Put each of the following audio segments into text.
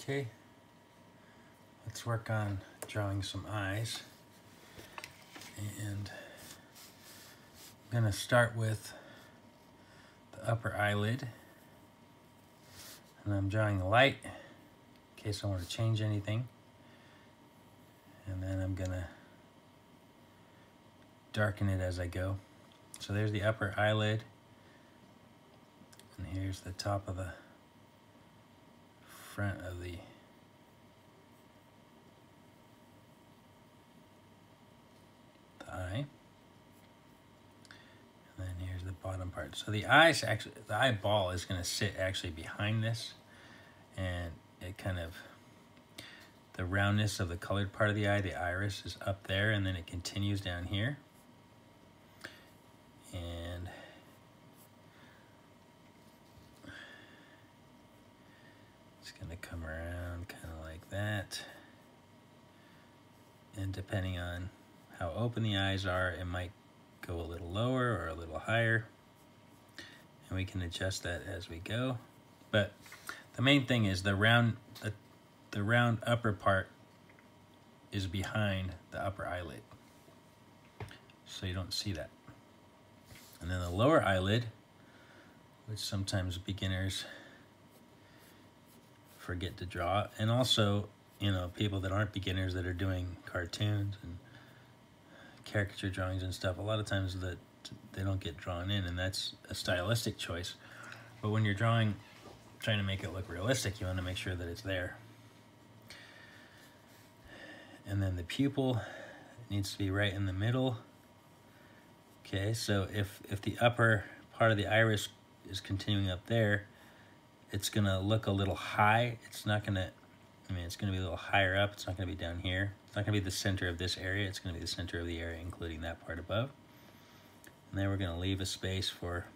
Okay, let's work on drawing some eyes. And I'm going to start with the upper eyelid. And I'm drawing a light in case I want to change anything. And then I'm going to darken it as I go. So there's the upper eyelid. And here's the top of the front of the eye. And then here's the bottom part. So the eyes actually, the eyeball is going to sit actually behind this, and it kind of, the roundness of the colored part of the eye, the iris, is up there, and then it continues down here. And it's going to come around kind of like that. And depending on how open the eyes are, it might go a little lower or a little higher. And we can adjust that as we go. But the main thing is the round upper part is behind the upper eyelid, so you don't see that. And then the lower eyelid, which sometimes beginners forget to draw, and also, you know, people that aren't beginners that are doing cartoons and caricature drawings and stuff, a lot of times that they don't get drawn in, and that's a stylistic choice. But when you're trying to make it look realistic, you want to make sure that it's there. And then the pupil needs to be right in the middle. Okay, so if the upper part of the iris is continuing up there, it's gonna look a little high. It's not gonna, it's gonna be a little higher up. It's not gonna be down here. It's not gonna be the center of this area. It's gonna be the center of the area, including that part above. And then we're gonna leave a space for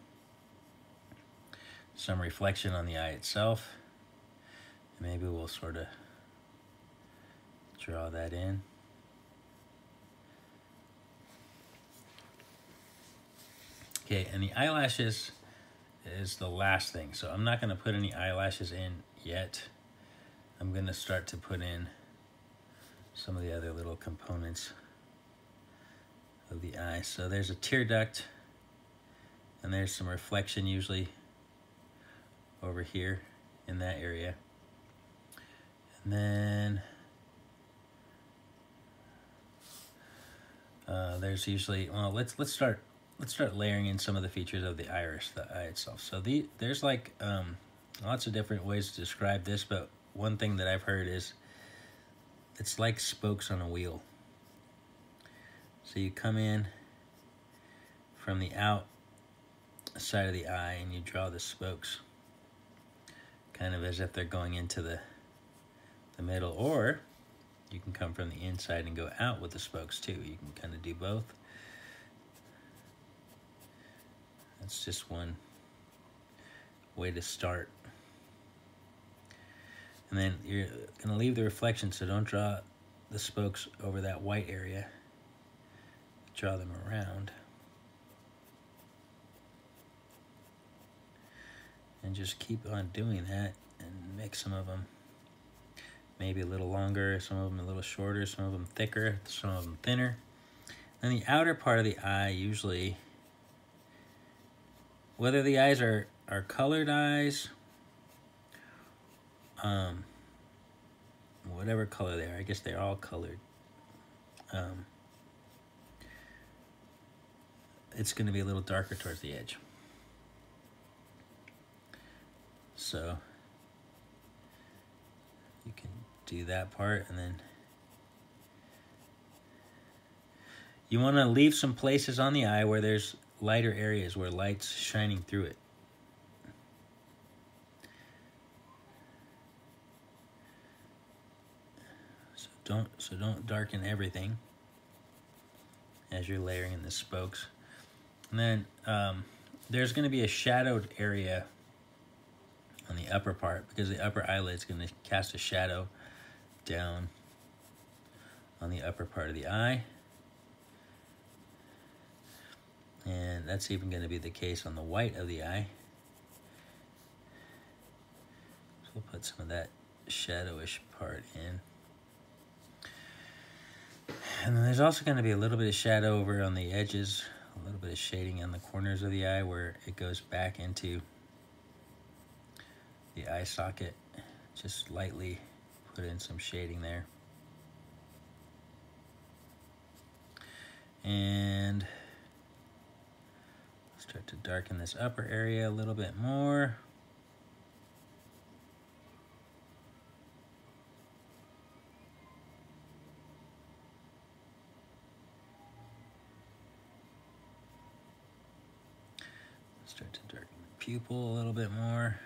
some reflection on the eye itself. And maybe we'll sort of draw that in. Okay, and the eyelashes is the last thing. So I'm not going to put any eyelashes in yet. I'm going to start to put in some of the other little components of the eye. So there's a tear duct, and there's some reflection usually over here in that area. And then there's usually, well, let's start layering in some of the features of the iris, the eye itself. So there's like lots of different ways to describe this, but one thing that I've heard is it's like spokes on a wheel. So you come in from the outside of the eye and you draw the spokes, kind of as if they're going into the middle, or you can come from the inside and go out with the spokes too. You can kind of do both. That's just one way to start. And then you're gonna leave the reflection, so don't draw the spokes over that white area. Draw them around. And just keep on doing that and make some of them maybe a little longer, some of them a little shorter, some of them thicker, some of them thinner. And the outer part of the eye, usually, whether the eyes are colored eyes, whatever color they are, I guess they're all colored, it's going to be a little darker towards the edge. So you can do that part, and then you want to leave some places on the eye where there's lighter areas, where light's shining through it. So don't darken everything as you're layering in the spokes. And then there's going to be a shadowed area on the upper part, because the upper eyelid is going to cast a shadow down on the upper part of the eye. And that's even going to be the case on the white of the eye. So we'll put some of that shadowish part in. And then there's also going to be a little bit of shadow over on the edges, a little bit of shading on the corners of the eye where it goes back into the eye socket. Just lightly put in some shading there. And start to darken this upper area a little bit more. Start to darken the pupil a little bit more.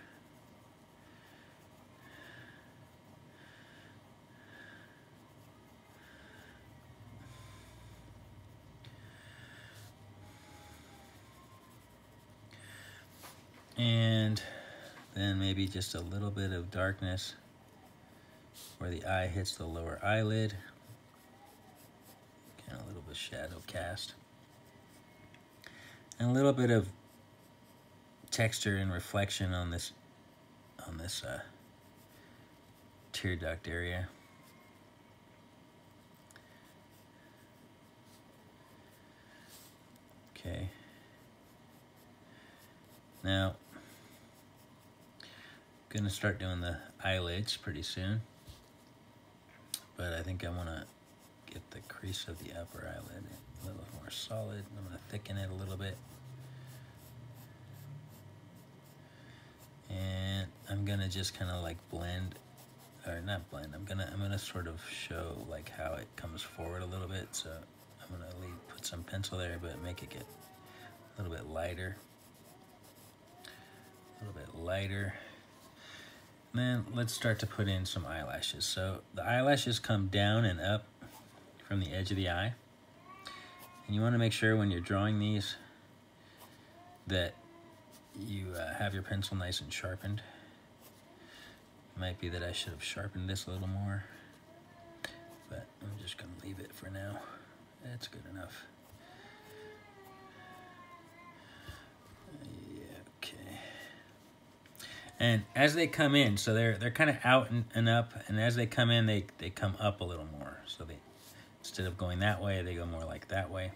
And then maybe just a little bit of darkness where the eye hits the lower eyelid. Kind of a little bit of shadow cast. And a little bit of texture and reflection on this tear duct area. Okay. Now, I'm gonna start doing the eyelids pretty soon, but I think I want to get the crease of the upper eyelid a little more solid. I'm gonna thicken it a little bit, and I'm gonna just kind of like blend, or not blend. I'm gonna sort of show like how it comes forward a little bit. So I'm gonna put some pencil there, but make it get a little bit lighter. A little bit lighter. And then let's start to put in some eyelashes. So the eyelashes come down and up from the edge of the eye. And you want to make sure when you're drawing these that you have your pencil nice and sharpened. It might be that I should have sharpened this a little more, but I'm just going to leave it for now. That's good enough. And as they come in, so they're kind of out and up, and as they come in, they come up a little more. So they, instead of going that way, they go more like that way.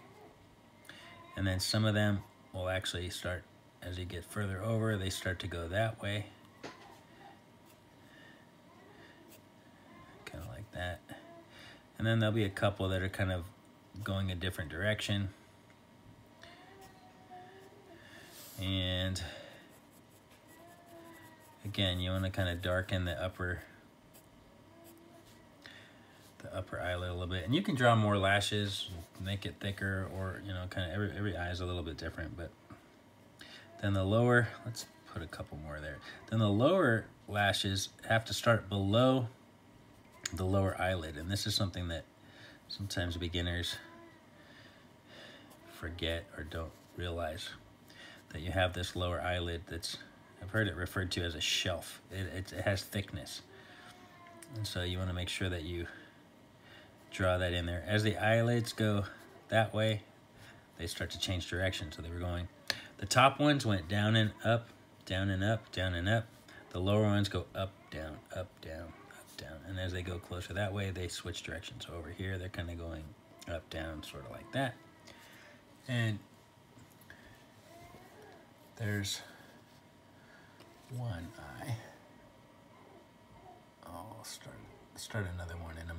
And then some of them will actually start, as you get further over, they start to go that way. Kind of like that. And then there'll be a couple that are kind of going a different direction. And again, you want to kind of darken the upper eyelid a little bit, and you can draw more lashes, make it thicker, or you know, kind of every eye is a little bit different. But then the lower, let's put a couple more there. Then the lower lashes have to start below the lower eyelid, and this is something that sometimes beginners forget or don't realize, that you have this lower eyelid that's, I've heard it referred to as a shelf. It has thickness. And so you want to make sure that you draw that in there. As the eyelids go that way, they start to change direction. So they were going, the top ones went down and up, down and up, down and up. The lower ones go up, down, up, down, up, down. And as they go closer that way, they switch directions. So over here, they're kind of going up, down, sort of like that. And there's one eye. I'll start another one in a